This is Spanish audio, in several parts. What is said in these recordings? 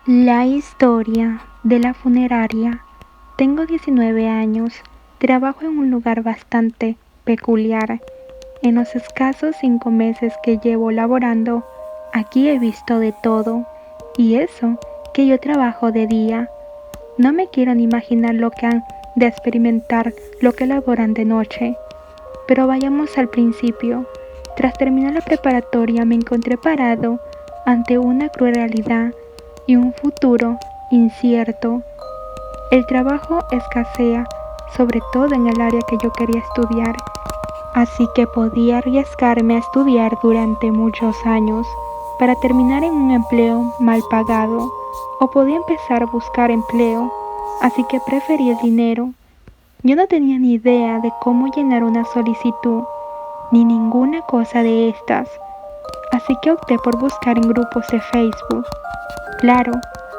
La historia de la funeraria. Tengo 19 años, trabajo en un lugar bastante peculiar. En los escasos 5 meses que llevo laborando, aquí he visto de todo, y eso que yo trabajo de día. No me quiero ni imaginar lo que han de experimentar lo que laboran de noche. Pero vayamos al principio. Tras terminar la preparatoria me encontré parado ante una cruel realidad y un futuro incierto. El trabajo escasea, sobre todo en el área que yo quería estudiar, así que podía arriesgarme a estudiar durante muchos años para terminar en un empleo mal pagado, o podía empezar a buscar empleo, así que preferí el dinero. Yo no tenía ni idea de cómo llenar una solicitud, ni ninguna cosa de estas, así que opté por buscar en grupos de Facebook. Claro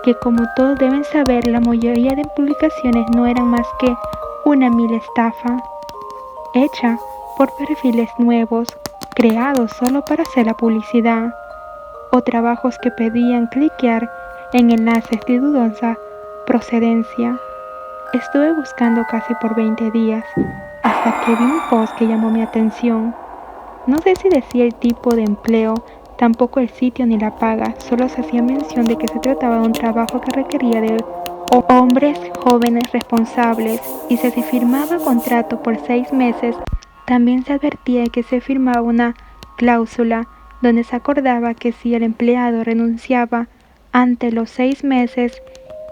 que como todos deben saber, la mayoría de publicaciones no eran más que una vil estafa, hecha por perfiles nuevos, creados solo para hacer la publicidad, o trabajos que pedían cliquear en enlaces de dudosa procedencia. Estuve buscando casi por 20 días, hasta que vi un post que llamó mi atención. No sé si decía el tipo de empleo, tampoco el sitio ni la paga, solo se hacía mención de que se trataba de un trabajo que requería de hombres jóvenes responsables, y si se firmaba contrato por 6 meses, también se advertía que se firmaba una cláusula donde se acordaba que si el empleado renunciaba ante los 6 meses,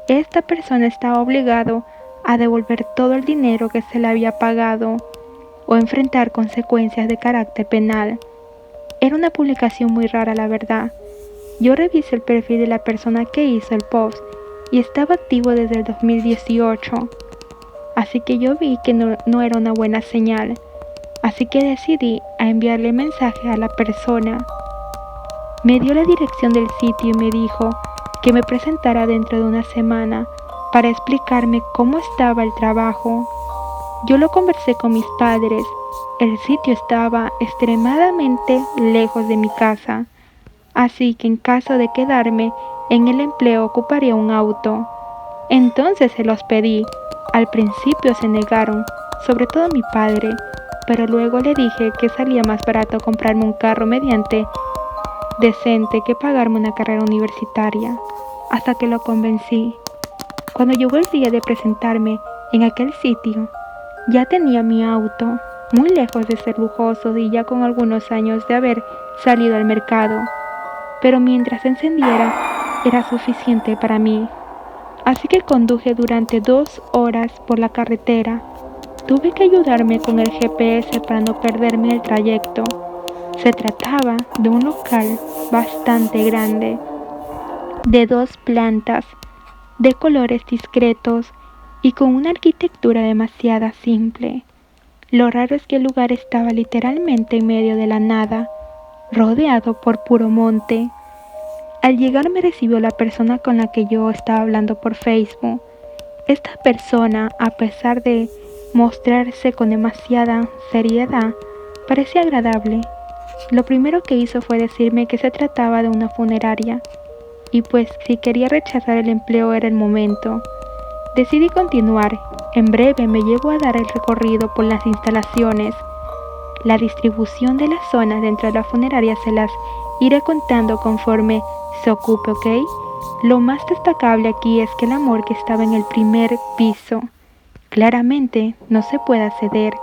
esta persona estaba obligado a devolver todo el dinero que se le había pagado o enfrentar consecuencias de carácter penal. Era una publicación muy rara, la verdad. Yo revisé el perfil de la persona que hizo el post y estaba activo desde el 2018, así que yo vi que no era una buena señal, así que decidí a enviarle mensaje a la persona. Me dio la dirección del sitio y me dijo que me presentara dentro de una semana para explicarme cómo estaba el trabajo. Yo lo conversé con mis padres. El sitio estaba extremadamente lejos de mi casa, así que en caso de quedarme en el empleo ocuparía un auto. Entonces se los pedí. Al principio se negaron, sobre todo mi padre, pero luego le dije que salía más barato comprarme un carro mediante decente que pagarme una carrera universitaria, hasta que lo convencí. Cuando llegó el día de presentarme en aquel sitio, ya tenía mi auto, muy lejos de ser lujoso y ya con algunos años de haber salido al mercado, pero mientras se encendiera era suficiente para mí. Así que conduje durante 2 horas por la carretera. Tuve que ayudarme con el GPS para no perderme el trayecto. Se trataba de un local bastante grande, de 2 plantas, de colores discretos y con una arquitectura demasiado simple. Lo raro es que el lugar estaba literalmente en medio de la nada, rodeado por puro monte. Al llegar me recibió la persona con la que yo estaba hablando por Facebook. Esta persona, a pesar de mostrarse con demasiada seriedad, parecía agradable. Lo primero que hizo fue decirme que se trataba de una funeraria, y pues si quería rechazar el empleo era el momento. Decidí continuar. En breve me llevó a dar el recorrido por las instalaciones. La distribución de las zonas dentro de la funeraria se las iré contando conforme se ocupe, ¿ok? Lo más destacable aquí es que la morgue estaba en el primer piso. Claramente no se puede acceder.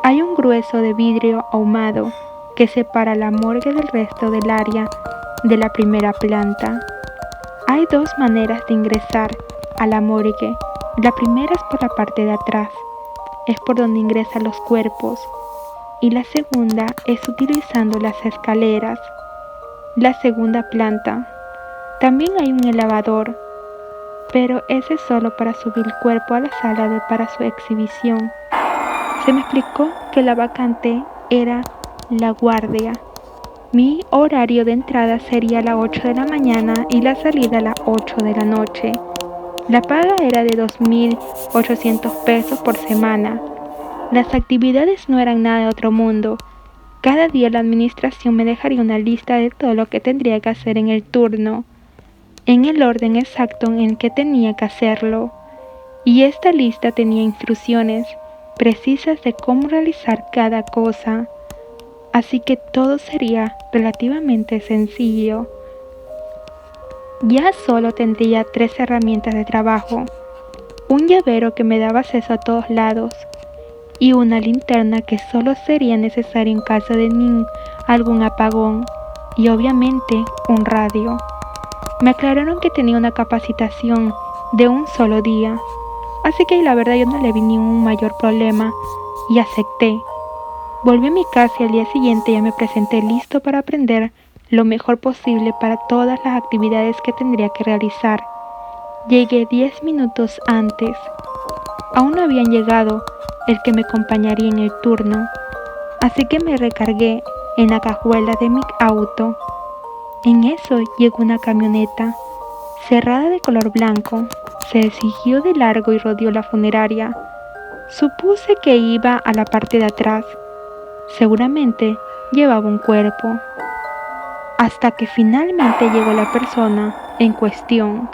Hay un grueso de vidrio ahumado que separa la morgue del resto del área de la primera planta. Hay 2 maneras de ingresar a la morgue. La primera es por la parte de atrás, es por donde ingresan los cuerpos, y la segunda es utilizando las escaleras. La segunda planta. También hay un elevador, pero ese es solo para subir el cuerpo a la sala para su exhibición. Se me explicó que la vacante era la guardia. Mi horario de entrada sería a las 8 de la mañana y la salida a las 8 de la noche. La paga era de 2.800 pesos por semana. Las actividades no eran nada de otro mundo. Cada día la administración me dejaría una lista de todo lo que tendría que hacer en el turno. en el orden exacto en el que tenía que hacerlo, y esta lista tenía instrucciones precisas de cómo realizar cada cosa, así que todo sería relativamente sencillo. Ya solo tendría 3 herramientas de trabajo, un llavero que me daba acceso a todos lados, y una linterna que solo sería necesaria en caso de algún apagón, y obviamente un radio. Me aclararon que tenía una capacitación de un solo día, así que la verdad yo no le vi ningún mayor problema y acepté. Volví a mi casa y al día siguiente ya me presenté listo para aprender lo mejor posible para todas las actividades que tendría que realizar. Llegué 10 minutos antes. Aún no habían llegado el que me acompañaría en el turno, así que me recargué en la cajuela de mi auto. En eso llegó una camioneta, cerrada de color blanco, se siguió de largo y rodeó la funeraria. Supuse que iba a la parte de atrás. Seguramente llevaba un cuerpo. Hasta que finalmente llegó la persona en cuestión.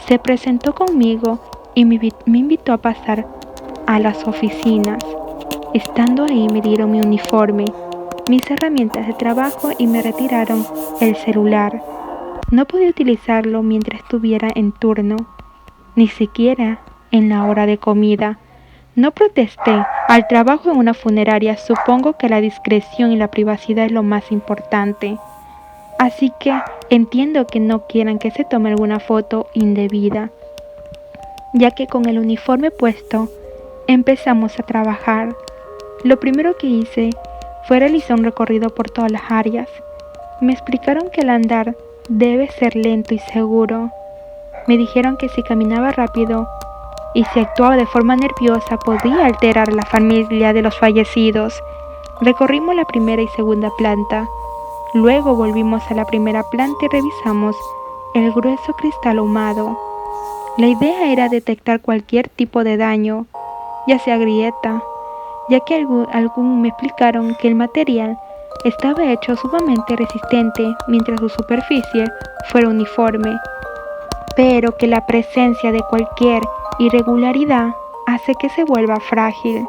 Se presentó conmigo y me invitó a pasar a las oficinas. Estando ahí me dieron mi uniforme, mis herramientas de trabajo y me retiraron el celular. No podía utilizarlo mientras estuviera en turno, ni siquiera en la hora de comida. No protesté. Al trabajo en una funeraria supongo que la discreción y la privacidad es lo más importante. Así que entiendo que no quieran que se tome alguna foto indebida, ya que con el uniforme puesto empezamos a trabajar. Lo primero que hice fue realizar un recorrido por todas las áreas. Me explicaron que el andar debe ser lento y seguro. Me dijeron que si caminaba rápido y si actuaba de forma nerviosa podía alterar a la familia de los fallecidos. Recorrimos la primera y segunda planta. Luego volvimos a la primera planta y revisamos el grueso cristal ahumado. La idea era detectar cualquier tipo de daño, ya sea grieta, ya que algún me explicaron que el material estaba hecho sumamente resistente mientras su superficie fuera uniforme, pero que la presencia de cualquier irregularidad hace que se vuelva frágil.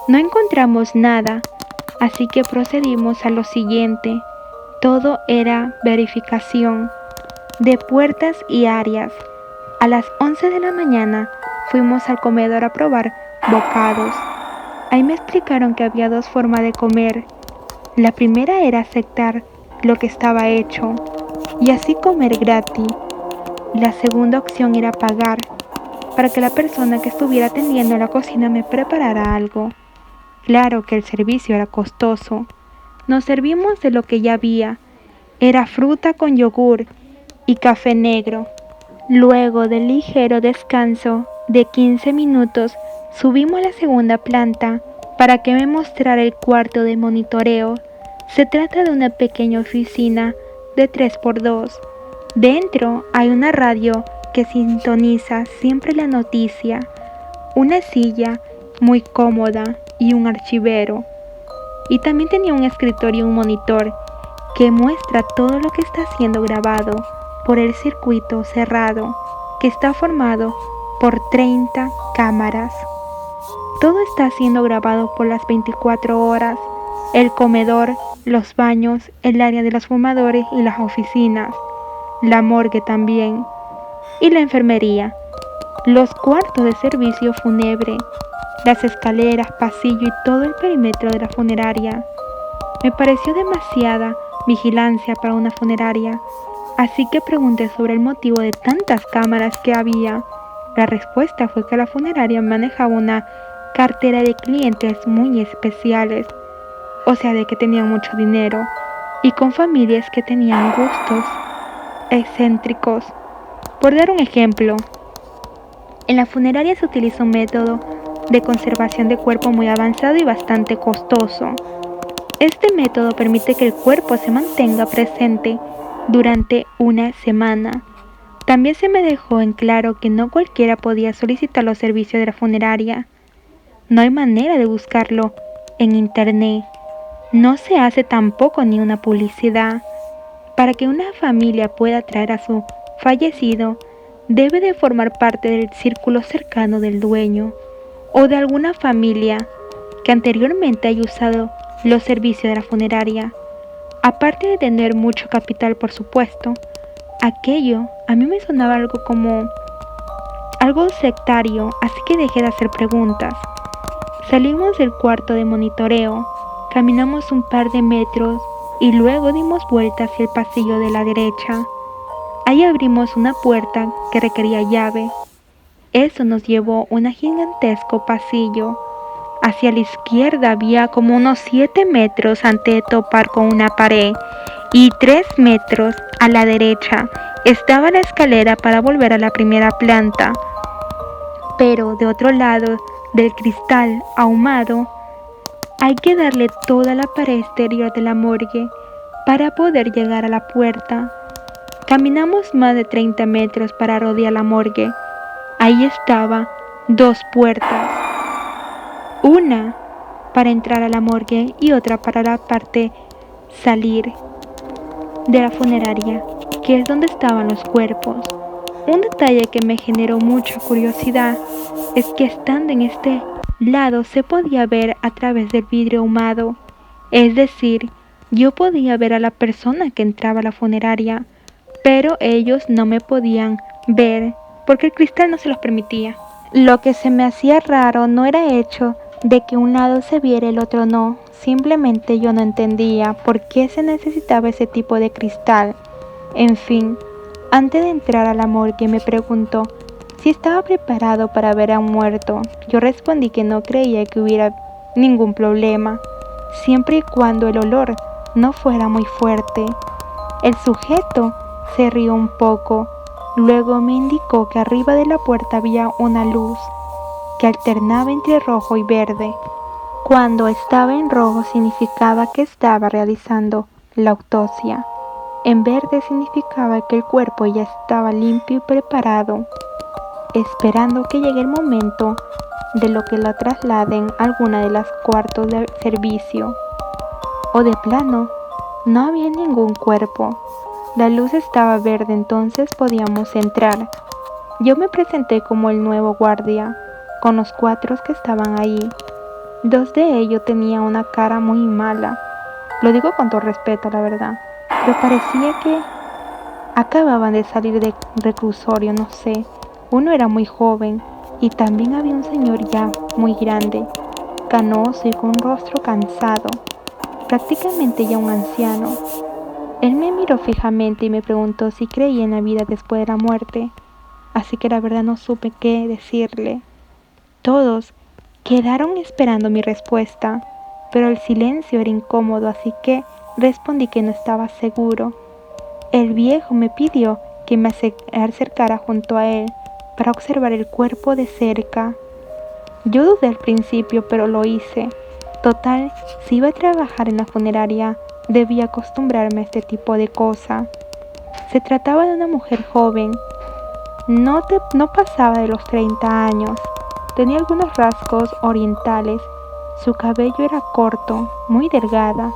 No encontramos nada, así que procedimos a lo siguiente. Todo era verificación de puertas y áreas. A las 11 de la mañana fuimos al comedor a probar bocados. Ahí me explicaron que había 2 formas de comer. La primera era aceptar lo que estaba hecho y así comer gratis. La segunda opción era pagar para que la persona que estuviera atendiendo en la cocina me preparara algo. Claro que el servicio era costoso. Nos servimos de lo que ya había. Era fruta con yogur y café negro. Luego del ligero descanso de 15 minutos, subimos a la segunda planta para que me mostrara el cuarto de monitoreo. Se trata de una pequeña oficina de 3x2. Dentro hay una radio que sintoniza siempre la noticia, una silla muy cómoda y un archivero. Y también tenía un escritorio y un monitor que muestra todo lo que está siendo grabado por el circuito cerrado que está formado por 30 cámaras. Todo está siendo grabado por las 24 horas, el comedor, los baños, el área de los fumadores y las oficinas, la morgue también, y la enfermería, los cuartos de servicio fúnebre, las escaleras, pasillo y todo el perímetro de la funeraria. Me pareció demasiada vigilancia para una funeraria, así que pregunté sobre el motivo de tantas cámaras que había. La respuesta fue que la funeraria manejaba una cartera de clientes muy especiales, o sea, de que tenían mucho dinero, y con familias que tenían gustos excéntricos. Por dar un ejemplo, en la funeraria se utiliza un método de conservación de cuerpo muy avanzado y bastante costoso. Este método permite que el cuerpo se mantenga presente durante una semana. También se me dejó en claro que no cualquiera podía solicitar los servicios de la funeraria. No hay manera de buscarlo en internet. No se hace tampoco ni una publicidad. Para que una familia pueda traer a su fallecido debe de formar parte del círculo cercano del dueño o de alguna familia que anteriormente haya usado los servicios de la funeraria. Aparte de tener mucho capital, por supuesto, aquello a mí me sonaba algo sectario, así que dejé de hacer preguntas. Salimos del cuarto de monitoreo, caminamos un par de metros y luego dimos vuelta hacia el pasillo de la derecha. Ahí abrimos una puerta que requería llave. Eso nos llevó a un gigantesco pasillo. Hacia la izquierda había como unos 7 metros antes de topar con una pared y 3 metros a la derecha estaba la escalera para volver a la primera planta. Pero de otro lado del cristal ahumado hay que darle toda la pared exterior de la morgue para poder llegar a la puerta. Caminamos más de 30 metros para rodear la morgue. Ahí estaba 2 puertas. Una para entrar a la morgue y otra para la parte salir de la funeraria, que es donde estaban los cuerpos. Un detalle que me generó mucha curiosidad es que estando en este lado se podía ver a través del vidrio ahumado, es decir, yo podía ver a la persona que entraba a la funeraria, pero ellos no me podían ver porque el cristal no se los permitía. Lo que se me hacía raro no era hecho de que un lado se viera y el otro no, simplemente yo no entendía por qué se necesitaba ese tipo de cristal. En fin, antes de entrar a la morgue me preguntó si estaba preparado para ver a un muerto. Yo respondí que no creía que hubiera ningún problema, siempre y cuando el olor no fuera muy fuerte. El sujeto se rió un poco, luego me indicó que arriba de la puerta había una luz que alternaba entre rojo y verde. Cuando estaba en rojo significaba que estaba realizando la autopsia. En verde significaba que el cuerpo ya estaba limpio y preparado, esperando que llegue el momento de lo que lo trasladen a alguna de las cuartos de servicio. O de plano, no había ningún cuerpo. La luz estaba verde, entonces podíamos entrar. Yo me presenté como el nuevo guardia, con los 4 que estaban ahí. 2 de ellos tenían una cara muy mala. Lo digo con todo respeto, la verdad. Pero parecía que acababan de salir de reclusorio, no sé. Uno era muy joven y también había un señor ya muy grande, canoso y con un rostro cansado, prácticamente ya un anciano. Él me miró fijamente y me preguntó si creía en la vida después de la muerte, así que la verdad no supe qué decirle. Todos quedaron esperando mi respuesta, pero el silencio era incómodo, así que respondí que no estaba seguro. El viejo me pidió que me acercara junto a él para observar el cuerpo de cerca. Yo dudé al principio, pero lo hice. Total, si iba a trabajar en la funeraria, debía acostumbrarme a este tipo de cosas. Se trataba de una mujer joven. No pasaba de los 30 años. Tenía algunos rasgos orientales. Su cabello era corto, muy delgada.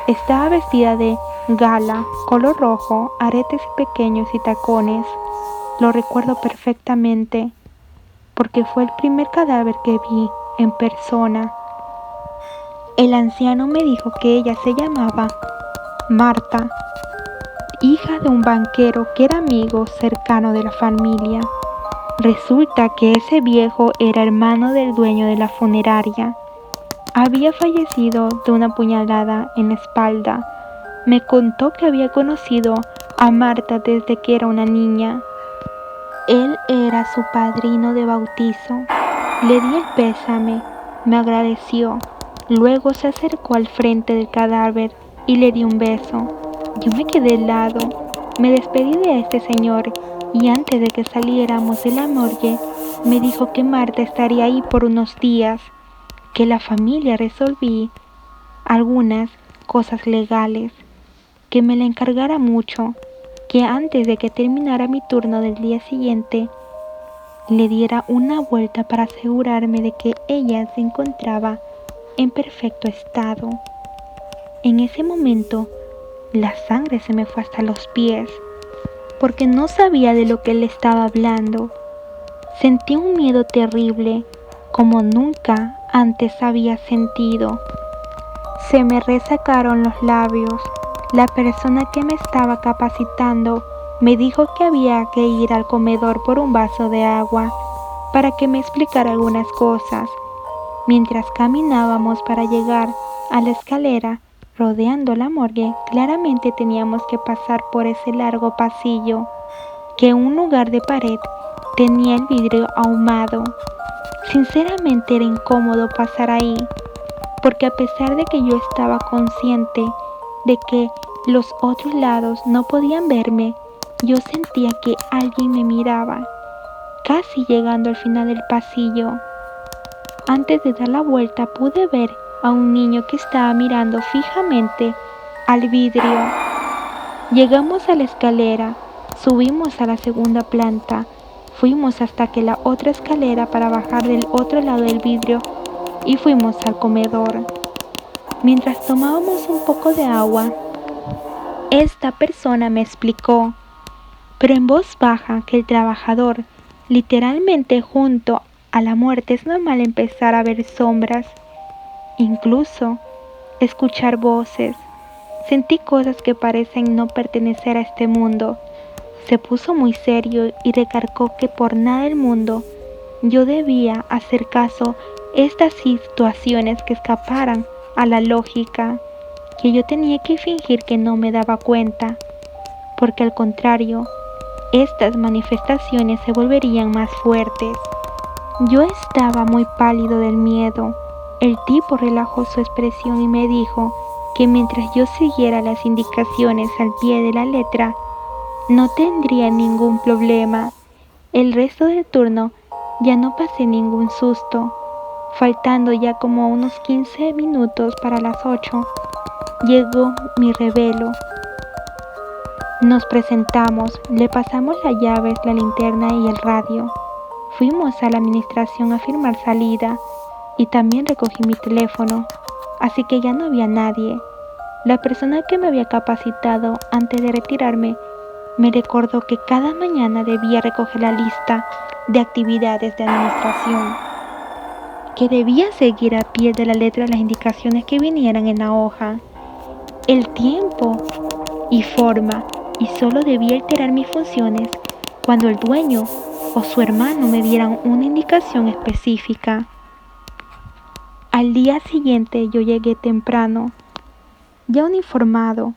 Estaba vestida de gala, color rojo, aretes pequeños y tacones. Lo recuerdo perfectamente, porque fue el primer cadáver que vi en persona. El anciano me dijo que ella se llamaba Marta, hija de un banquero que era amigo cercano de la familia. Resulta que ese viejo era hermano del dueño de la funeraria. Había fallecido de una puñalada en la espalda. Me contó que había conocido a Marta desde que era una niña. Él era su padrino de bautizo. Le di el pésame, me agradeció. Luego se acercó al frente del cadáver y le di un beso. Yo me quedé helado. Me despedí de este señor y antes de que saliéramos de la morgue, me dijo que Marta estaría ahí por unos días, que la familia resolví algunas cosas legales, que me la encargara mucho, que antes de que terminara mi turno del día siguiente, le diera una vuelta para asegurarme de que ella se encontraba en perfecto estado. En ese momento, la sangre se me fue hasta los pies. porque no sabía de lo que él estaba hablando. Sentí un miedo terrible, como nunca antes había sentido. Se me resecaron los labios. La persona que me estaba capacitando me dijo que había que ir al comedor por un vaso de agua para que me explicara algunas cosas. Mientras caminábamos para llegar a la escalera, rodeando la morgue, claramente teníamos que pasar por ese largo pasillo, que en un lugar de pared tenía el vidrio ahumado. Sinceramente era incómodo pasar ahí, porque a pesar de que yo estaba consciente de que los otros lados no podían verme, yo sentía que alguien me miraba. Casi llegando al final del pasillo, antes de dar la vuelta pude ver a un niño que estaba mirando fijamente al vidrio. Llegamos a la escalera, subimos a la segunda planta, fuimos hasta que la otra escalera para bajar del otro lado del vidrio y fuimos al comedor. Mientras tomábamos un poco de agua, esta persona me explicó, pero en voz baja, que el trabajador, literalmente junto a la muerte, es normal empezar a ver sombras, incluso escuchar voces. Sentí cosas que parecen no pertenecer a este mundo. Se puso muy serio y recalcó que por nada del mundo yo debía hacer caso a estas situaciones que escaparan a la lógica, que yo tenía que fingir que no me daba cuenta, porque al contrario, estas manifestaciones se volverían más fuertes. Yo estaba muy pálido del miedo. El tipo relajó su expresión y me dijo que mientras yo siguiera las indicaciones al pie de la letra, no tendría ningún problema. El resto del turno ya no pasé ningún susto. Faltando ya como unos 15 minutos para las 8, llegó mi revelo. Nos presentamos, le pasamos las llaves, la linterna y el radio. Fuimos a la administración a firmar salida y también recogí mi teléfono, así que ya no había nadie. La persona que me había capacitado antes de retirarme me recordó que cada mañana debía recoger la lista de actividades de administración, que debía seguir a pie de la letra las indicaciones que vinieran en la hoja, el tiempo y forma, y solo debía alterar mis funciones cuando el dueño o su hermano me dieran una indicación específica. Al día siguiente yo llegué temprano, ya uniformado,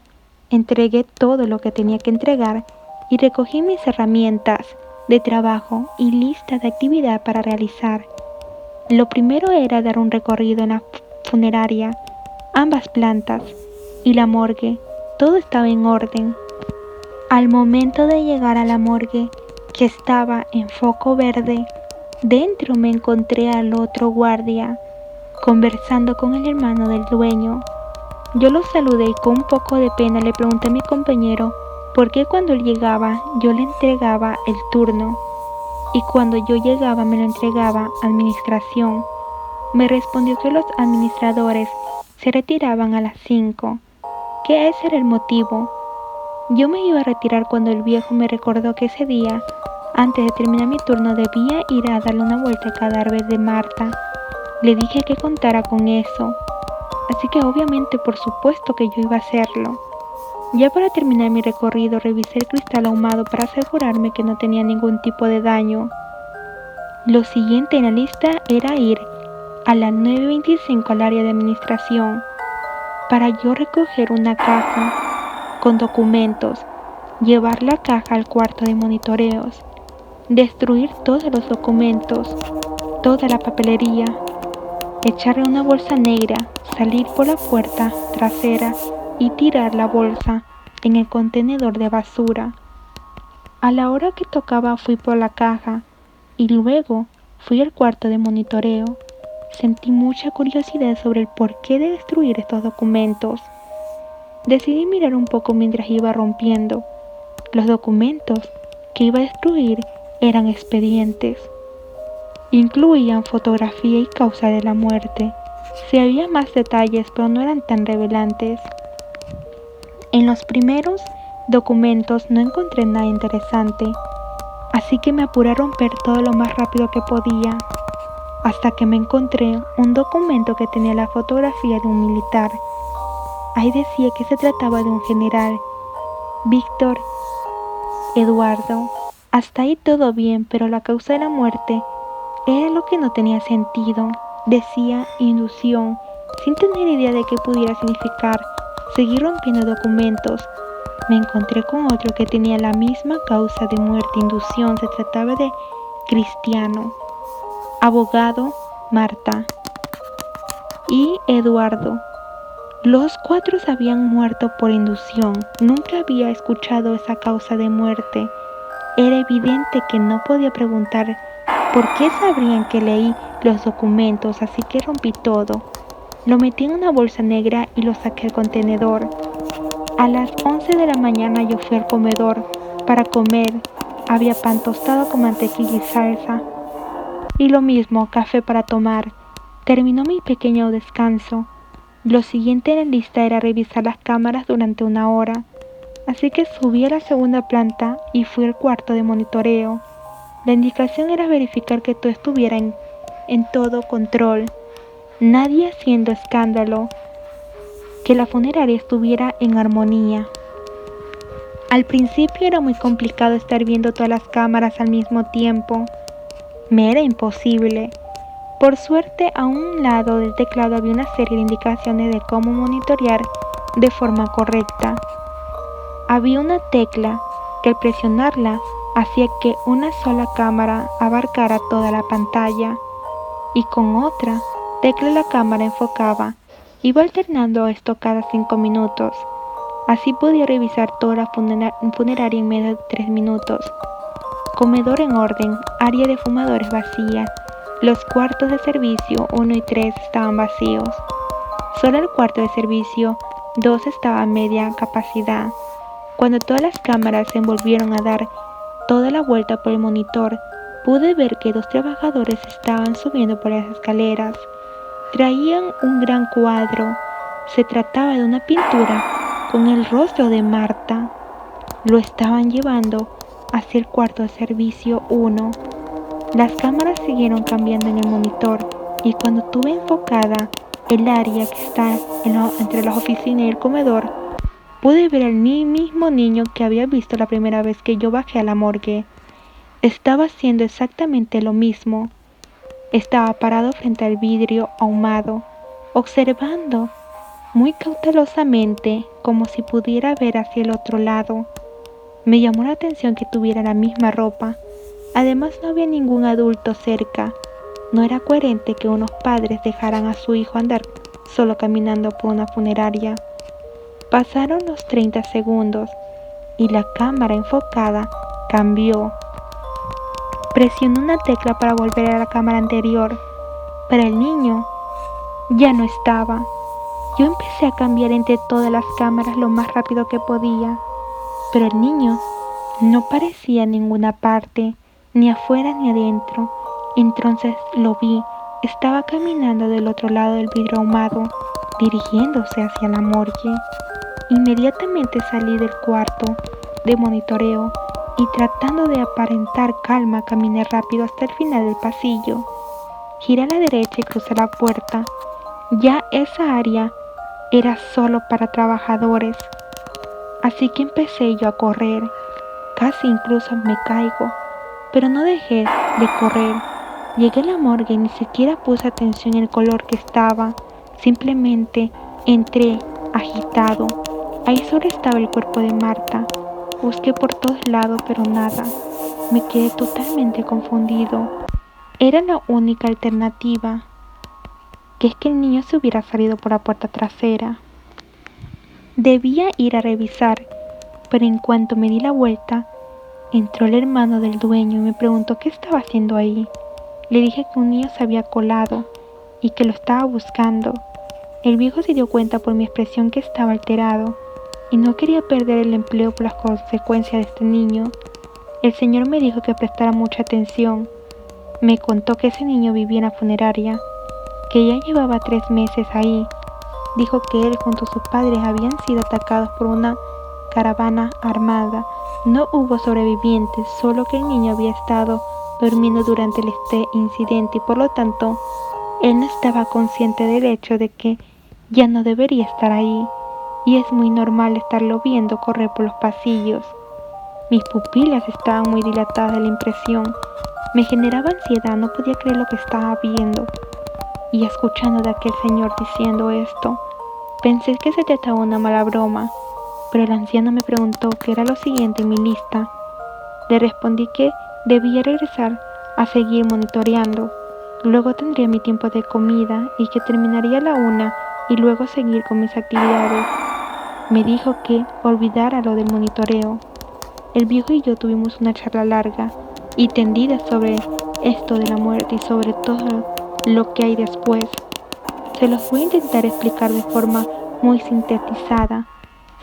entregué todo lo que tenía que entregar y recogí mis herramientas de trabajo y lista de actividad para realizar. Lo primero era dar un recorrido en la funeraria, ambas plantas y la morgue. Todo estaba en orden. Al momento de llegar a la morgue, que estaba en foco verde, dentro me encontré al otro guardia, conversando con el hermano del dueño. Yo lo saludé y con un poco de pena le pregunté a mi compañero por qué cuando él llegaba yo le entregaba el turno y cuando yo llegaba me lo entregaba a administración. Me respondió que los administradores se retiraban a las 5, que ese era el motivo. Yo me iba a retirar cuando el viejo me recordó que ese día, antes de terminar mi turno, debía ir a darle una vuelta al cadáver de Marta. Le dije que contara con eso, así que obviamente por supuesto que yo iba a hacerlo. Ya para terminar mi recorrido revisé el cristal ahumado para asegurarme que no tenía ningún tipo de daño. Lo siguiente en la lista era ir a las 9:25 al área de administración para yo recoger una caja con documentos, llevar la caja al cuarto de monitoreos, destruir todos los documentos, toda la papelería, echarle una bolsa negra, salir por la puerta trasera y tirar la bolsa en el contenedor de basura. A la hora que tocaba fui por la caja y luego fui al cuarto de monitoreo. Sentí mucha curiosidad sobre el porqué de destruir estos documentos. Decidí mirar un poco mientras iba rompiendo. Los documentos que iba a destruir eran expedientes. Incluían fotografía y causa de la muerte. Sí había más detalles, pero no eran tan revelantes. En los primeros documentos no encontré nada interesante, así que me apuré a romper todo lo más rápido que podía, hasta que me encontré un documento que tenía la fotografía de un militar. Ahí decía que se trataba de un general, Víctor Eduardo. Hasta ahí todo bien, pero la causa de la muerte era lo que no tenía sentido. Decía inducción, sin tener idea de qué pudiera significar. Seguí rompiendo documentos. Me encontré con otro que tenía la misma causa de muerte, inducción. Se trataba de Cristiano, abogado, Marta y Eduardo. Los 4 habían muerto por inducción. Nunca había escuchado esa causa de muerte. Era evidente que no podía preguntar por qué sabrían que leí los documentos, así que rompí todo. Lo metí en una bolsa negra y lo saqué al contenedor. A las 11 de la mañana yo fui al comedor para comer. Había pan tostado con mantequilla y salsa. Y lo mismo, café para tomar. Terminó mi pequeño descanso. Lo siguiente en la lista era revisar las cámaras durante 1 hora. Así que subí a la segunda planta y fui al cuarto de monitoreo. La indicación era verificar que todo estuviera en todo control, nadie haciendo escándalo, que la funeraria estuviera en armonía. Al principio era muy complicado estar viendo todas las cámaras al mismo tiempo. Me era imposible. Por suerte, a un lado del teclado había una serie de indicaciones de cómo monitorear de forma correcta. Había una tecla que al presionarla hacía que una sola cámara abarcara toda la pantalla y con otra tecla la cámara enfocaba. Iba alternando esto cada 5 minutos. Así podía revisar toda la funeraria en menos de 3 minutos. Comedor en orden, área de fumadores vacía. Los cuartos de servicio 1 y 3 estaban vacíos. Solo el cuarto de servicio 2 estaba a media capacidad. Cuando todas las cámaras se volvieron a dar toda la vuelta por el monitor, pude ver que 2 trabajadores estaban subiendo por las escaleras. Traían un gran cuadro. Se trataba de una pintura con el rostro de Marta. Lo estaban llevando hacia el cuarto de servicio 1. Las cámaras siguieron cambiando en el monitor y cuando tuve enfocada el área que está entre la oficina y el comedor, pude ver al mismo niño que había visto la primera vez que yo bajé a la morgue. Estaba haciendo exactamente lo mismo. Estaba parado frente al vidrio ahumado, observando muy cautelosamente, como si pudiera ver hacia el otro lado. Me llamó la atención que tuviera la misma ropa. Además, no había ningún adulto cerca. No era coherente que unos padres dejaran a su hijo andar solo caminando por una funeraria. Pasaron los 30 segundos y la cámara enfocada cambió. Presioné una tecla para volver a la cámara anterior, pero el niño ya no estaba. Yo empecé a cambiar entre todas las cámaras lo más rápido que podía, pero el niño no parecía en ninguna parte, ni afuera ni adentro. Entonces lo vi, estaba caminando del otro lado del vidrio ahumado, dirigiéndose hacia la morgue. Inmediatamente salí del cuarto de monitoreo y tratando de aparentar calma caminé rápido hasta el final del pasillo. Giré a la derecha y crucé la puerta. Ya esa área era solo para trabajadores, así que empecé yo a correr. Casi incluso me caigo, pero no dejé de correr. Llegué a la morgue y ni siquiera puse atención en el color que estaba. Simplemente entré agitado. Ahí solo estaba el cuerpo de Marta. Busqué por todos lados, pero nada. Me quedé totalmente confundido. Era la única alternativa, que es que el niño se hubiera salido por la puerta trasera. Debía ir a revisar, pero en cuanto me di la vuelta, entró el hermano del dueño y me preguntó qué estaba haciendo ahí. Le dije que un niño se había colado y que lo estaba buscando. El viejo se dio cuenta por mi expresión que estaba alterado y no quería perder el empleo por las consecuencias de este niño. El señor me dijo que prestara mucha atención. Me contó que ese niño vivía en la funeraria, que ya llevaba 3 meses ahí. Dijo que él junto a sus padres habían sido atacados por una caravana armada. No hubo sobrevivientes, solo que el niño había estado durmiendo durante este incidente y por lo tanto él no estaba consciente del hecho de que ya no debería estar ahí, y es muy normal estarlo viendo correr por los pasillos. Mis pupilas estaban muy dilatadas de la impresión. Me generaba ansiedad, no podía creer lo que estaba viendo. Y escuchando de aquel señor diciendo esto, pensé que se trataba de una mala broma, pero el anciano me preguntó qué era lo siguiente en mi lista. Le respondí que debía regresar a seguir monitoreando. Luego tendría mi tiempo de comida y que terminaría a la 1 y luego seguir con mis actividades. Me dijo que olvidara lo del monitoreo. El viejo y yo tuvimos una charla larga y tendida sobre esto de la muerte y sobre todo lo que hay después. Se los voy a intentar explicar de forma muy sintetizada.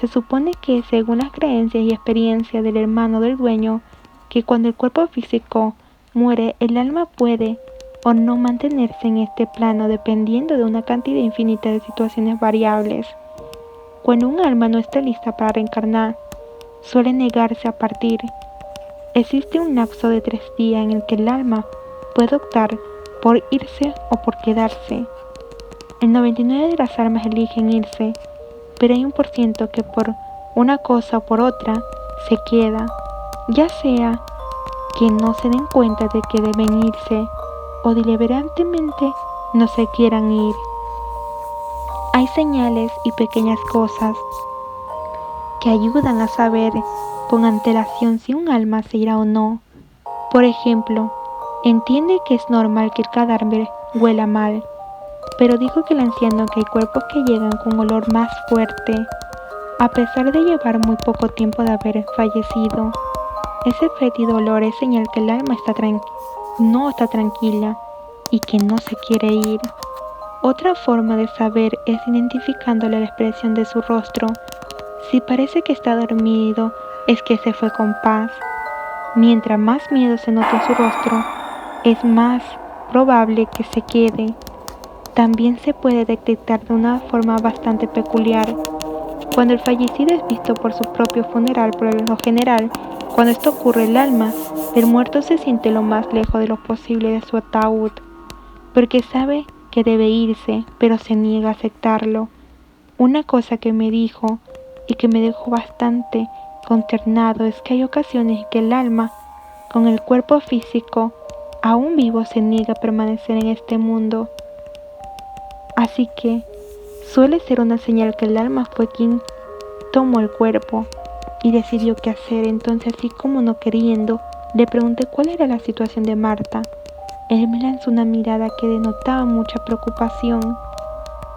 Se supone que, según las creencias y experiencias del hermano del dueño, que cuando el cuerpo físico muere, el alma puede o no mantenerse en este plano dependiendo de una cantidad infinita de situaciones variables. Cuando un alma no está lista para reencarnar, suele negarse a partir. Existe un lapso de 3 días en el que el alma puede optar por irse o por quedarse. El 99% de las almas eligen irse, pero hay 1% que por una cosa o por otra se queda, ya sea que no se den cuenta de que deben irse o deliberadamente no se quieran ir. Hay señales y pequeñas cosas que ayudan a saber con antelación si un alma se irá o no. Por ejemplo, entiende que es normal que el cadáver huela mal, pero dijo que el anciano que hay cuerpos que llegan con olor más fuerte, a pesar de llevar muy poco tiempo de haber fallecido. Ese fétido olor es señal que el alma no está tranquila y que no se quiere ir. Otra forma de saber es identificándole la expresión de su rostro. Si parece que está dormido, es que se fue con paz. Mientras más miedo se nota en su rostro, es más probable que se quede. También se puede detectar de una forma bastante peculiar. Cuando el fallecido es visto por su propio funeral, por lo general, cuando esto ocurre, el alma del muerto se siente lo más lejos de lo posible de su ataúd, porque sabe que debe irse, pero se niega a aceptarlo. Una cosa que me dijo y que me dejó bastante consternado es que hay ocasiones en que el alma, con el cuerpo físico aún vivo, se niega a permanecer en este mundo. Así que suele ser una señal que el alma fue quien tomó el cuerpo y decidió qué hacer. Entonces, así como no queriendo, le pregunté cuál era la situación de Marta. Él me lanzó una mirada que denotaba mucha preocupación.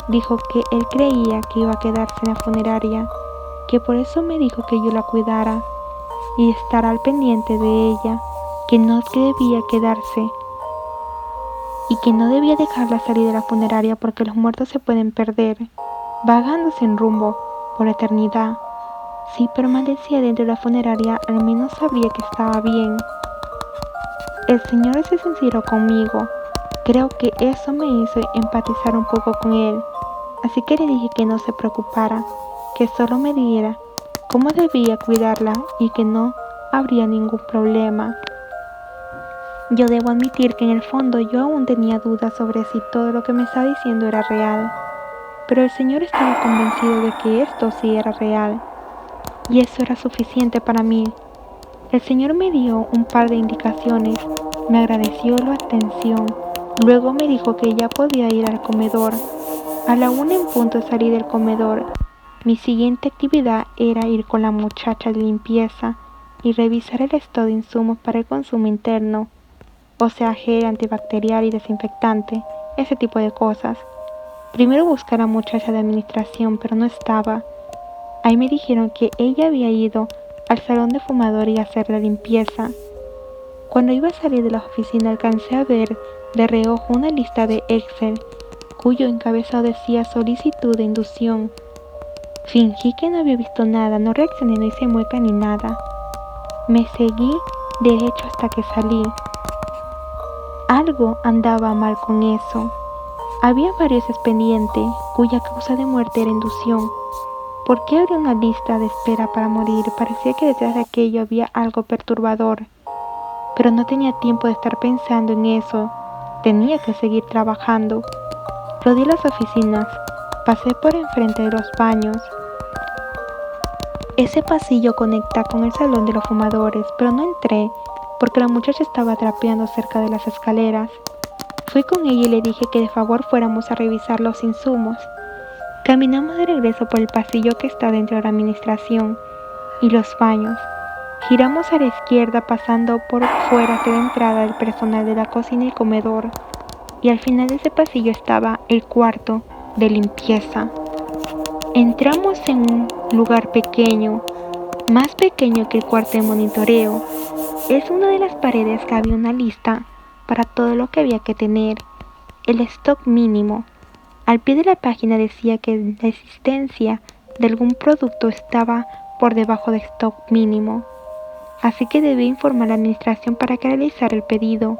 Dijo que él creía que iba a quedarse en la funeraria, que por eso me dijo que yo la cuidara y estar al pendiente de ella, que no es que debía quedarse y que no debía dejarla salir de la funeraria porque los muertos se pueden perder, vagando sin rumbo por la eternidad. Si permanecía dentro de la funeraria, al menos sabría que estaba bien. El Señor se sinceró conmigo. Creo que eso me hizo empatizar un poco con él. Así que le dije que no se preocupara, que solo me diera cómo debía cuidarla y que no habría ningún problema. Yo debo admitir que en el fondo yo aún tenía dudas sobre si todo lo que me estaba diciendo era real, pero el Señor estaba convencido de que esto sí era real, y eso era suficiente para mí. El Señor me dio un par de indicaciones, me agradeció la atención, luego me dijo que ya podía ir al comedor. A la 1 en punto salí del comedor. Mi siguiente actividad era ir con la muchacha de limpieza y revisar el estado de insumos para el consumo interno, o sea, gel antibacterial y desinfectante, ese tipo de cosas. Primero busqué a la muchacha de administración, pero no estaba. Ahí me dijeron que ella había ido al salón de fumador y a hacer la limpieza. Cuando iba a salir de la oficina alcancé a ver de reojo una lista de Excel, cuyo encabezado decía solicitud de inducción. Fingí que no había visto nada, no reaccioné, no hice mueca ni nada. Me seguí derecho hasta que salí. Algo andaba mal con eso. Había varios expedientes cuya causa de muerte era inducción. ¿Por qué habría una lista de espera para morir? Parecía que detrás de aquello había algo perturbador. Pero no tenía tiempo de estar pensando en eso. Tenía que seguir trabajando. Rodeé las oficinas. Pasé por enfrente de los baños. Ese pasillo conecta con el salón de los fumadores, pero no entré porque la muchacha estaba trapeando cerca de las escaleras. Fui con ella y le dije que de favor fuéramos a revisar los insumos. Caminamos de regreso por el pasillo que está dentro de la administración y los baños. Giramos a la izquierda pasando por fuera hacia la entrada del personal de la cocina y comedor. Y al final de ese pasillo estaba el cuarto de limpieza. Entramos en un lugar pequeño, más pequeño que el cuarto de monitoreo. En una de las paredes que había una lista para todo lo que había que tener, el stock mínimo. Al pie de la página decía que la existencia de algún producto estaba por debajo del stock mínimo, así que debía informar a la administración para que realizara el pedido.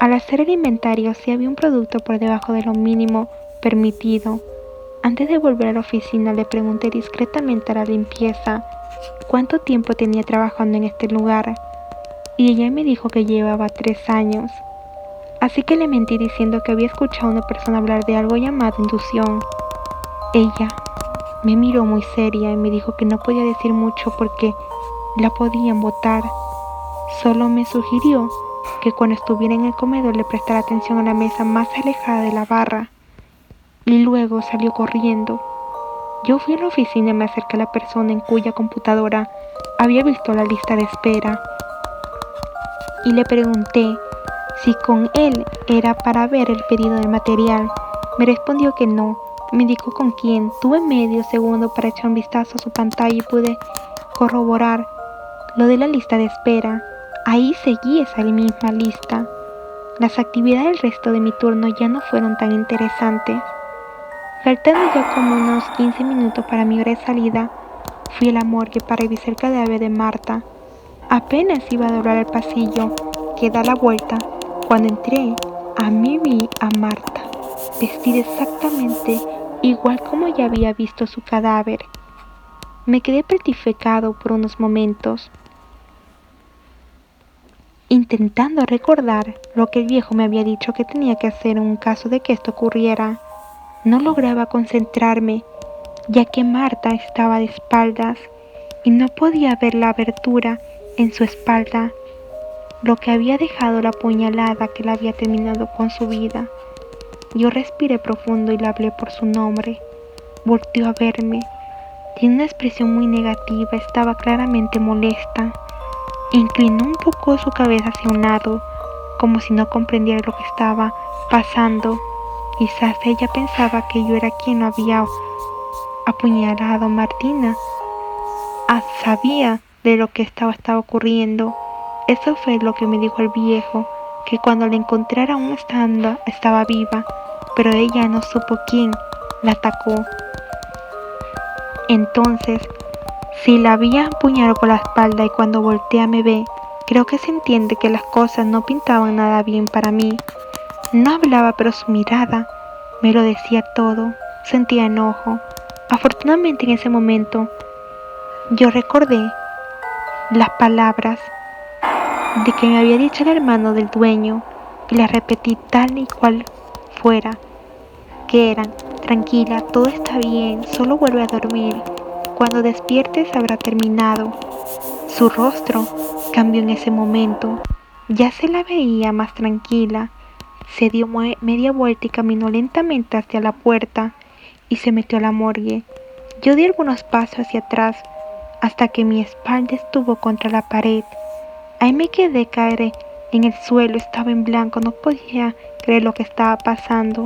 Al hacer el inventario, si había un producto por debajo de lo mínimo permitido. Antes de volver a la oficina, le pregunté discretamente a la limpieza cuánto tiempo tenía trabajando en este lugar, y ella me dijo que llevaba 3 años. Así que le mentí diciendo que había escuchado a una persona hablar de algo llamado inducción. Ella me miró muy seria y me dijo que no podía decir mucho porque la podían botar. Solo me sugirió que cuando estuviera en el comedor le prestara atención a la mesa más alejada de la barra. Y luego salió corriendo. Yo fui a la oficina y me acerqué a la persona en cuya computadora había visto la lista de espera. Y le pregunté si con él era para ver el pedido del material. Me respondió que no. Me indicó con quién. Tuve medio segundo para echar un vistazo a su pantalla y pude corroborar lo de la lista de espera. Ahí seguía esa misma lista. Las actividades del resto de mi turno ya no fueron tan interesantes. Faltando ya como unos 15 minutos para mi hora de salida, fui a la morgue para revisar el cadáver de Marta. Apenas iba a doblar el pasillo que da la vuelta. Cuando entré, a mí vi a Marta, vestida exactamente igual como ya había visto su cadáver. Me quedé petrificado por unos momentos, intentando recordar lo que el viejo me había dicho que tenía que hacer en un caso de que esto ocurriera. No lograba concentrarme, ya que Marta estaba de espaldas y no podía ver la abertura en su espalda, lo que había dejado la puñalada que la había terminado con su vida. Yo respiré profundo y le hablé por su nombre. Volteó a verme. Tiene una expresión muy negativa, estaba claramente molesta. Inclinó un poco su cabeza hacia un lado, como si no comprendiera lo que estaba pasando. Quizás ella pensaba que yo era quien lo había apuñalado. Martina sabía de lo que estaba ocurriendo. Eso fue lo que me dijo el viejo, que cuando la encontrara aún estaba viva, pero ella no supo quién la atacó. Entonces, si la había apuñalado por la espalda y cuando voltea me ve, creo que se entiende que las cosas no pintaban nada bien para mí. No hablaba, pero su mirada me lo decía todo. Sentía enojo. Afortunadamente en ese momento, yo recordé las palabras de que me había dicho el hermano del dueño y las repetí tal y cual fuera, que eran: tranquila, todo está bien, solo vuelve a dormir. Cuando despiertes habrá terminado. Su rostro cambió en ese momento. Ya se la veía más tranquila. Se dio media vuelta y caminó lentamente hacia la puerta y se metió a la morgue. Yo di algunos pasos hacia atrás hasta que mi espalda estuvo contra la pared. Ahí me quedé caer en el suelo, estaba en blanco, no podía creer lo que estaba pasando.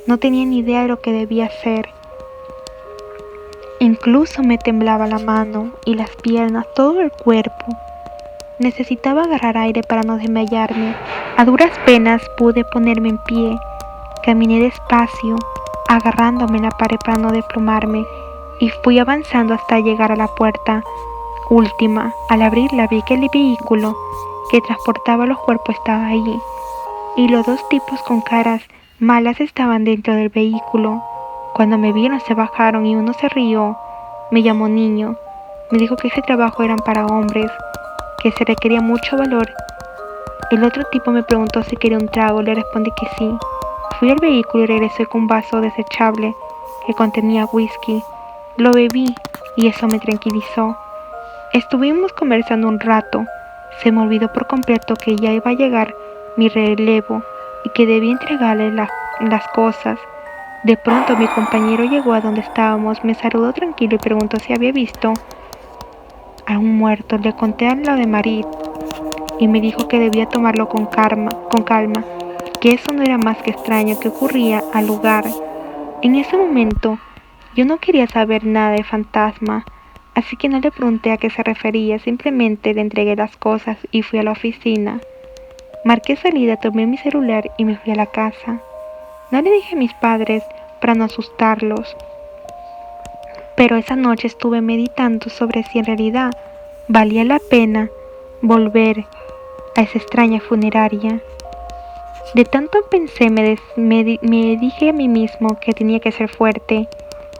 No tenía ni idea de lo que debía hacer. Incluso me temblaba la mano y las piernas, todo el cuerpo. Necesitaba agarrar aire para no desmayarme. A duras penas pude ponerme en pie. Caminé despacio, agarrándome en la pared para no desplomarme, y fui avanzando hasta llegar a la puerta última. Al abrirla vi que el vehículo que transportaba los cuerpos estaba allí, y los 2 tipos con caras malas estaban dentro del vehículo. Cuando me vieron se bajaron y uno se rió Me llamó niño. Me dijo que ese trabajo era para hombres, que se requería mucho valor. El otro tipo me preguntó si quería un trago, le respondí que sí. Fui al vehículo y regresé con un vaso desechable que contenía whisky. Lo bebí y eso me tranquilizó. Estuvimos conversando un rato. Se me olvidó por completo que ya iba a llegar mi relevo y que debía entregarle las cosas. De pronto mi compañero llegó a donde estábamos, me saludó tranquilo y preguntó si había visto a un muerto. Le conté lo de Marit y me dijo que debía tomarlo con calma, que eso no era más que extraño que ocurría al lugar. En ese momento yo no quería saber nada de fantasma, así que no le pregunté a qué se refería, simplemente le entregué las cosas y fui a la oficina. Marqué salida, tomé mi celular y me fui a la casa. No le dije a mis padres para no asustarlos, pero esa noche estuve meditando sobre si en realidad valía la pena volver a esa extraña funeraria. De tanto pensé, me dije a mí mismo que tenía que ser fuerte.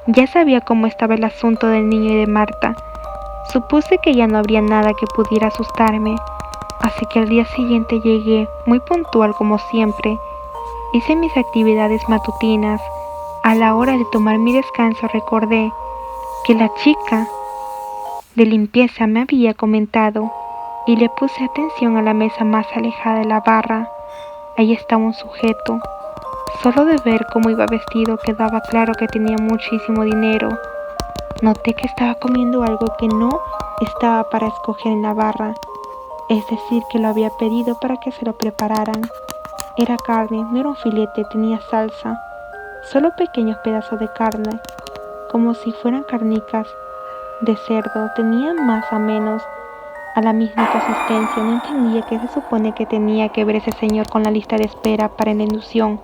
Ya sabía cómo estaba el asunto del niño y de Marta. Supuse que ya no habría nada que pudiera asustarme, así que al día siguiente llegué muy puntual como siempre. Hice mis actividades matutinas. A la hora de tomar mi descanso recordé que la chica de limpieza me había comentado y le puse atención a la mesa más alejada de la barra. Ahí estaba un sujeto. Solo de ver cómo iba vestido quedaba claro que tenía muchísimo dinero. Noté que estaba comiendo algo que no estaba para escoger en la barra, es decir, que lo había pedido para que se lo prepararan. Era carne, no era un filete, tenía salsa, solo pequeños pedazos de carne, como si fueran carnicas de cerdo, tenían más o menos a la misma consistencia. No entendía qué se supone que tenía que ver ese señor con la lista de espera para la inducción.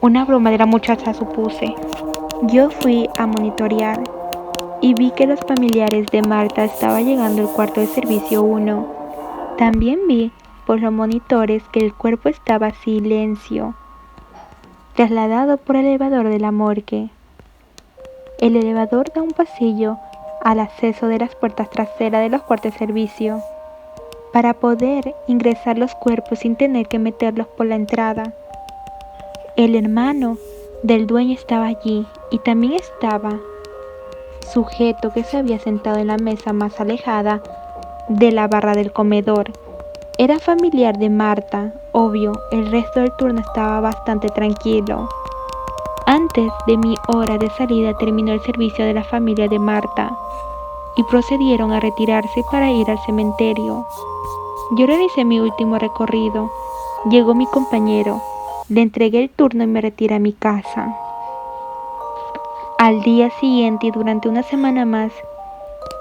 Una broma de la muchacha, supuse. Yo fui a monitorear y vi que los familiares de Marta estaban llegando al cuarto de servicio 1. También vi por los monitores que el cuerpo estaba silencio, trasladado por el elevador de la morgue. El elevador da un pasillo al acceso de las puertas traseras de los cuartos de servicio, para poder ingresar los cuerpos sin tener que meterlos por la entrada. El hermano del dueño estaba allí y también estaba sujeto que se había sentado en la mesa más alejada de la barra del comedor. Era familiar de Marta, obvio, el resto del turno estaba bastante tranquilo. Antes de mi hora de salida terminó el servicio de la familia de Marta y procedieron a retirarse para ir al cementerio. Yo realicé mi último recorrido. Llegó mi compañero, le entregué el turno y me retiré a mi casa. Al día siguiente y durante una semana más,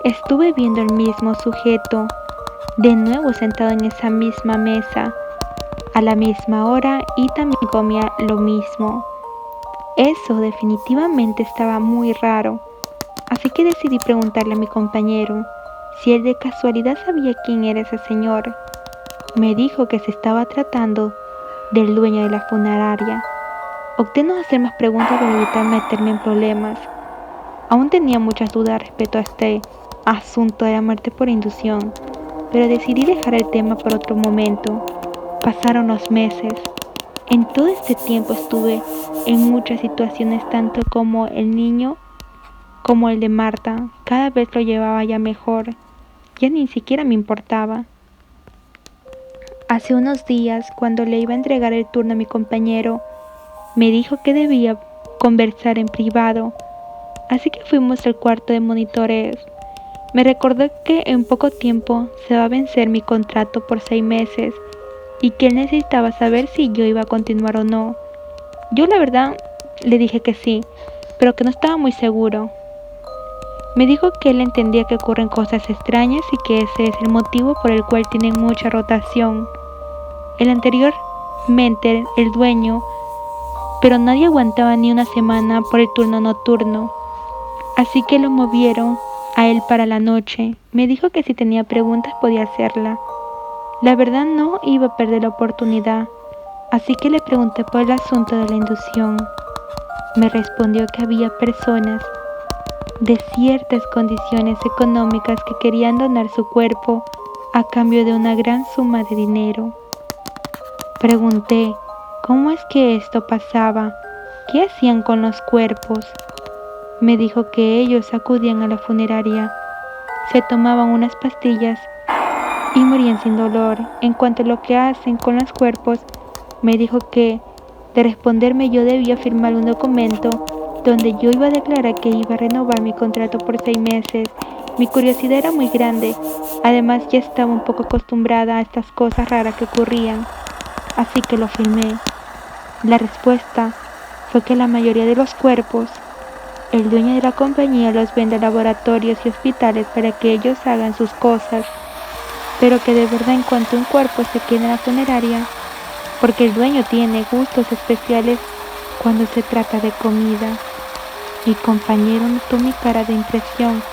estuve viendo al mismo sujeto, de nuevo sentado en esa misma mesa, a la misma hora y también comía lo mismo. Eso definitivamente estaba muy raro, así que decidí preguntarle a mi compañero si él de casualidad sabía quién era ese señor. Me dijo que se estaba tratando del dueño de la funeraria. Opté no hacer más preguntas para evitar meterme en problemas. Aún tenía muchas dudas respecto a este asunto de la muerte por inducción, pero decidí dejar el tema por otro momento. Pasaron los meses. En todo este tiempo estuve en muchas situaciones, tanto como el niño como el de Marta. Cada vez lo llevaba ya mejor. Ya ni siquiera me importaba. Hace unos días, cuando le iba a entregar el turno a mi compañero, me dijo que debía conversar en privado, así que fuimos al cuarto de monitores. Me recordó que en poco tiempo se va a vencer mi contrato por 6 meses y que él necesitaba saber si yo iba a continuar o no. Yo la verdad le dije que sí, pero que no estaba muy seguro. Me dijo que él entendía que ocurren cosas extrañas y que ese es el motivo por el cual tienen mucha rotación. Anteriormente el dueño, pero nadie aguantaba ni una semana por el turno nocturno, así que lo movieron a él para la noche. Me dijo que si tenía preguntas podía hacerla. La verdad no iba a perder la oportunidad, así que le pregunté por el asunto de la inducción. Me respondió que había personas de ciertas condiciones económicas que querían donar su cuerpo a cambio de una gran suma de dinero. Pregunté, ¿cómo es que esto pasaba? ¿Qué hacían con los cuerpos? Me dijo que ellos acudían a la funeraria, se tomaban unas pastillas y morían sin dolor. En cuanto a lo que hacen con los cuerpos, me dijo que, de responderme, yo debía firmar un documento donde yo iba a declarar que iba a renovar mi contrato por 6 meses. Mi curiosidad era muy grande, además ya estaba un poco acostumbrada a estas cosas raras que ocurrían, así que lo firmé. La respuesta fue que la mayoría de los cuerpos, el dueño de la compañía los vende a laboratorios y hospitales para que ellos hagan sus cosas, pero que de verdad en cuanto un cuerpo se quede en la funeraria, porque el dueño tiene gustos especiales cuando se trata de comida. Mi compañero notó mi cara de impresión,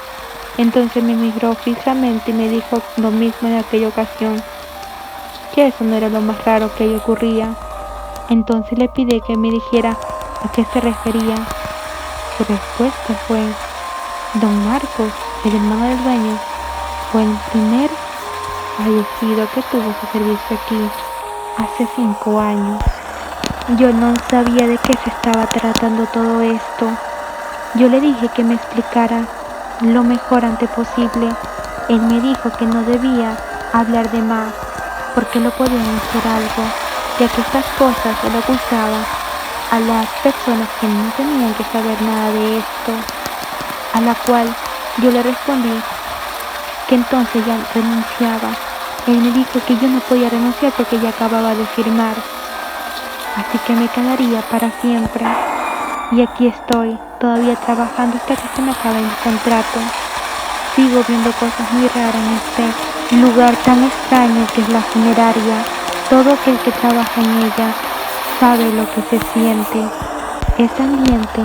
entonces me miró fijamente y me dijo lo mismo en aquella ocasión, que eso no era lo más raro que ahí ocurría. Entonces le pidí que me dijera a qué se refería. Su respuesta fue, don Marcos, el hermano del dueño, fue el primer fallecido que tuvo su servicio aquí hace 5 años. Yo no sabía de qué se estaba tratando todo esto. Yo le dije que me explicara lo mejor antes posible. Él me dijo que no debía hablar de más, porque lo podían hacer algo, ya que estas cosas se lo ocultaba a las personas que no tenían que saber nada de esto. A la cual yo le respondí que entonces ya renunciaba. Él me dijo que yo no podía renunciar porque ya acababa de firmar, así que me quedaría para siempre. Y aquí estoy, todavía trabajando hasta que se me acabe el contrato. Sigo viendo cosas muy raras en este lugar tan extraño que es la funeraria. Todo aquel que trabaja en ella sabe lo que se siente, ese ambiente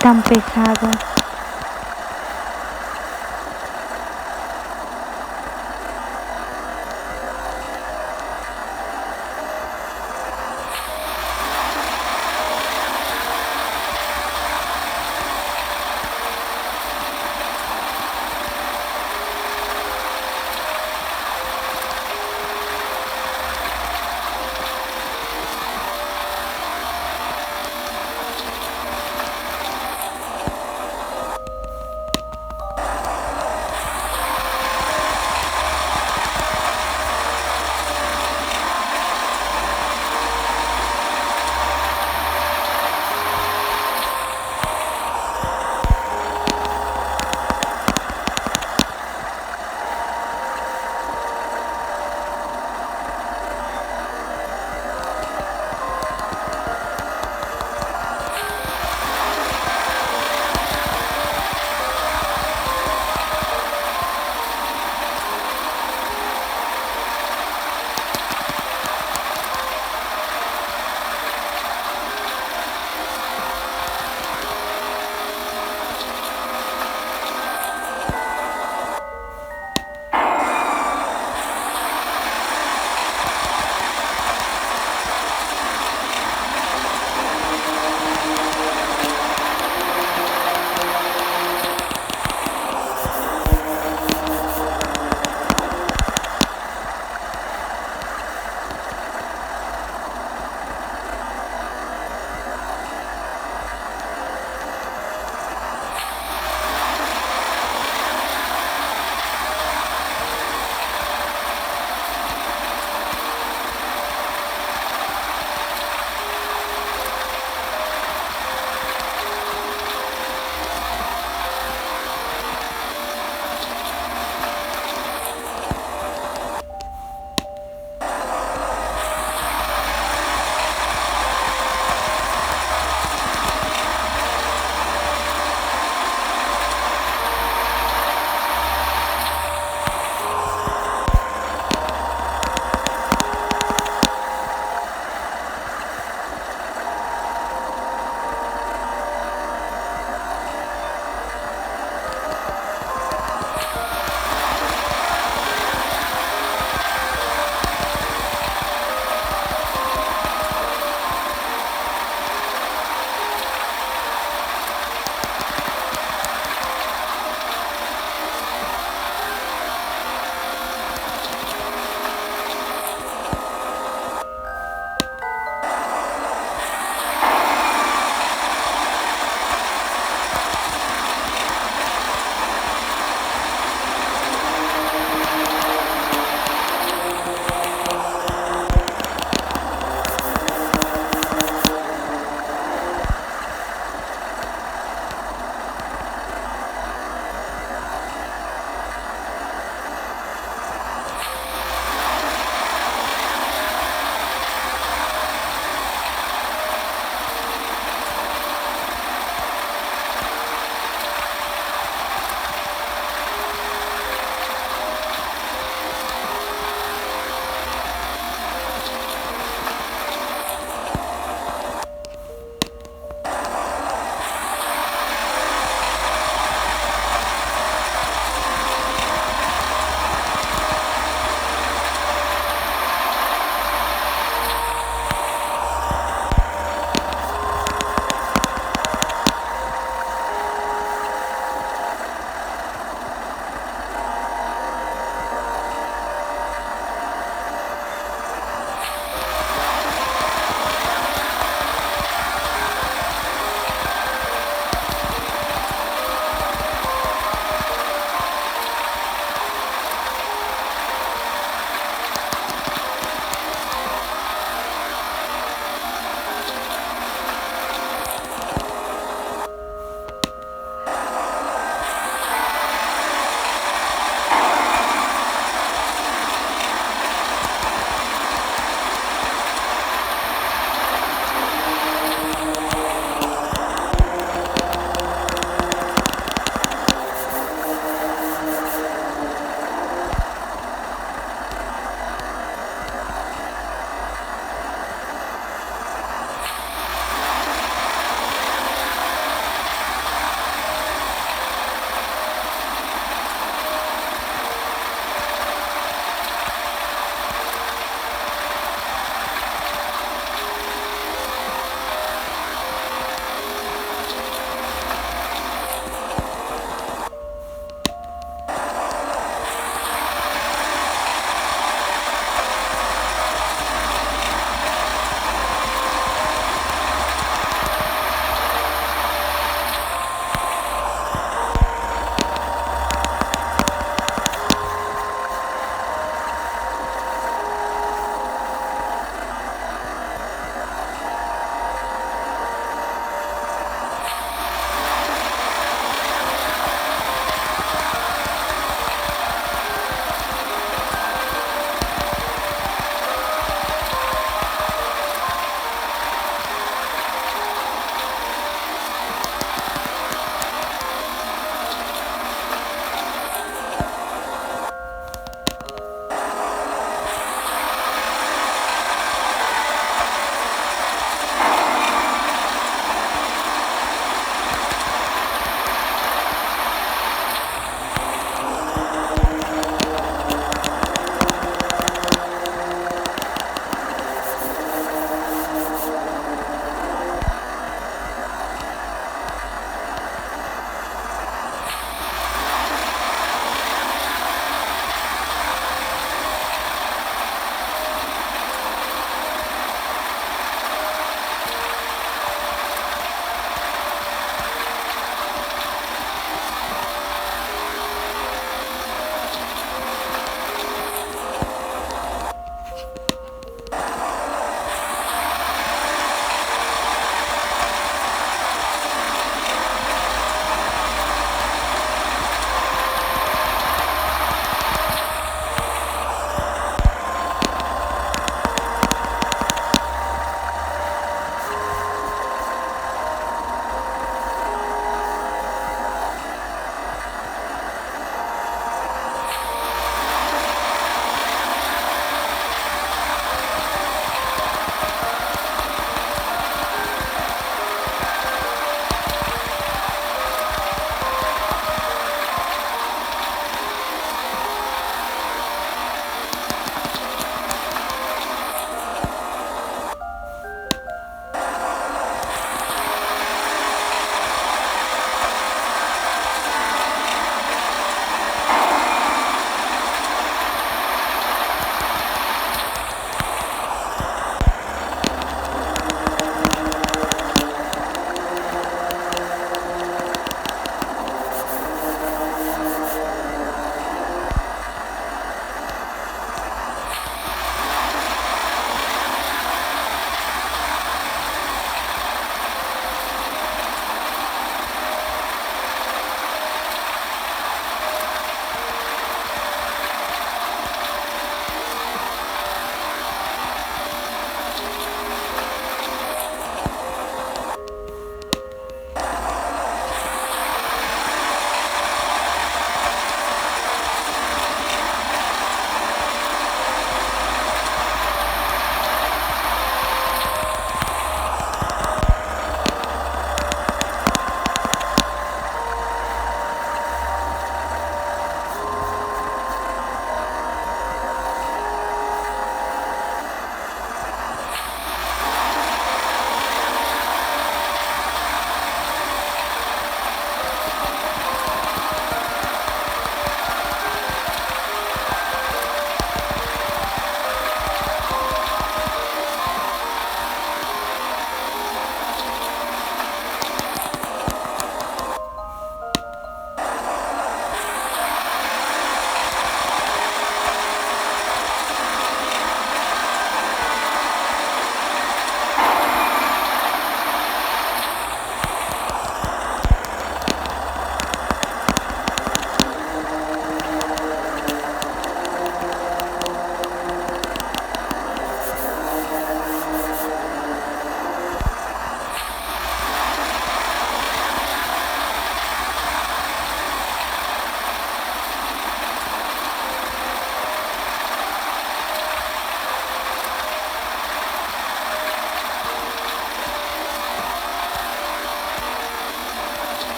tan pesado.